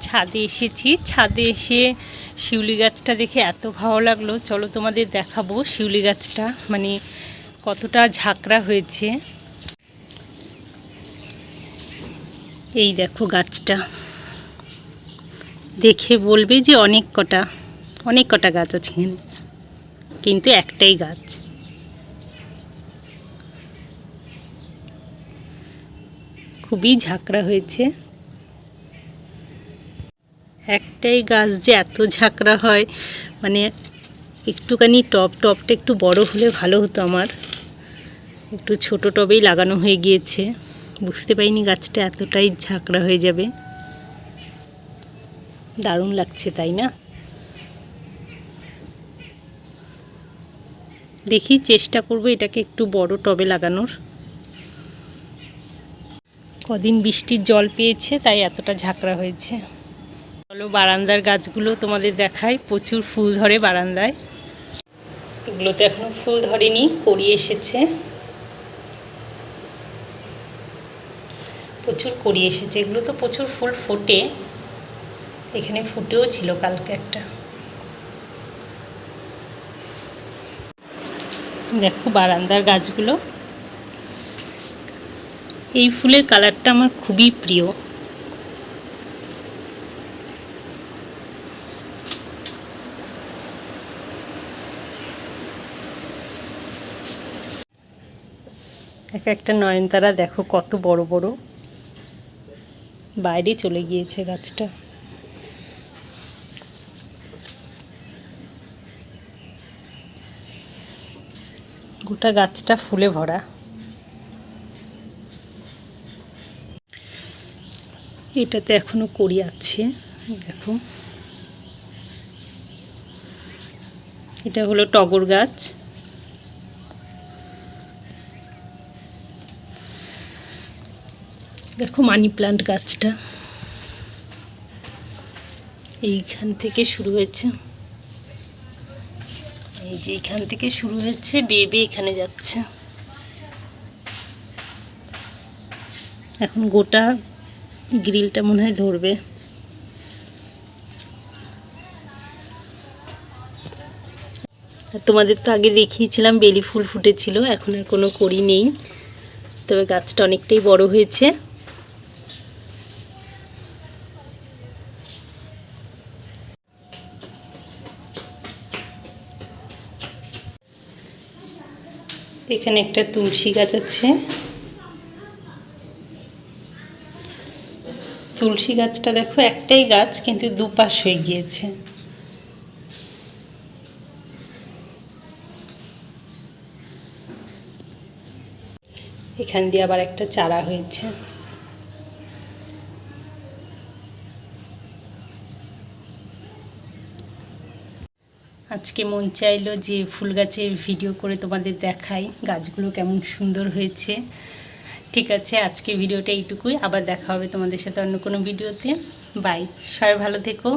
ছাদে এসেছি। ছাদে এসে শিউলি গাছটা দেখে এত ভালো লাগলো, চলো তোমাদের দেখাবো শিউলি গাছটা মানে কতটা ঝাঁকড়া হয়েছে। এই দেখো গাছটা, দেখে বলবে যে অনেক কটা গাছ আছে এখানে, কিন্তু একটাই গাছ। খুবই ঝাঁকড়া হয়েছে। একটাই গাছ যে এত ঝাঁকড়া হয়, মানে একটুখানি টবটা একটু বড় হলে ভালো হতো। আমার একটু ছোট টবেই লাগানো হয়ে গিয়েছে, বুঝতে পারিনি গাছটা এতটাই ঝাঁকড়া হয়ে যাবে। দারুণ লাগছে তাই না? দেখি চেষ্টা করব এটাকে একটু বড় টবে লাগানোর। কদিন বৃষ্টির জল পেয়েছে তাই এতটা ঝাঁকড়া হয়েছে। চলো বারান্দার গাছগুলো তোমাদের দেখাই। প্রচুর ফুল ধরে বারান্দায়। এগুলোতে এখনো ফুল ধরেনি, কড়ি এসেছে, প্রচুর কড়ি এসেছে। এগুলো তো প্রচুর ফুল ফোটে, এখানে ফুটেও ছিল কালকে একটা। দেখো বারান্দার গাছগুলো। এই ফুলের কালারটা আমার খুবই প্রিয়। একটা নয়নতারা দেখো কত বড় বড়, বাইরে চলে গিয়েছে গাছটা। গোটা গাছটা ফুলে ভরা। এটাতে এখনো কড়ি আছে, দেখো। এটা হলো টগর গাছ। দেখো মানি প্লান্ট গাছটা এইখান থেকে শুরু হয়েছে, এই যে এইখান থেকে শুরু হয়েছে, বেয়ে বেয়ে এখানে যাচ্ছে। এখন গোটা গ্রিলটা মনে হয় ধরবে। তোমাদের তো আগে দেখিয়েছিলাম বেলি ফুল ফুটেছিল, এখন আর কোনো কড়ি নেই, তবে গাছটা অনেকটাই বড় হয়েছে। এখানে একটা তুলসী গাছ আছে। তুলসী গাছটা দেখো একটাই গাছ, কিন্তু দুপাশ হয়ে গিয়েছে। এখান দিয়ে আবার একটা চারা হয়েছে। আজকে মন চাইলো যে ফুল গাছের ভিডিও করে তোমাদের দেখাই গাছগুলো কেমন সুন্দর হয়েছে। ঠিক আছে, আজকে ভিডিওটা এইটুকুই। আবার দেখা হবে তোমাদের সাথে অন্য কোনো ভিডিওতে। বাই, সবাই ভালো থেকো।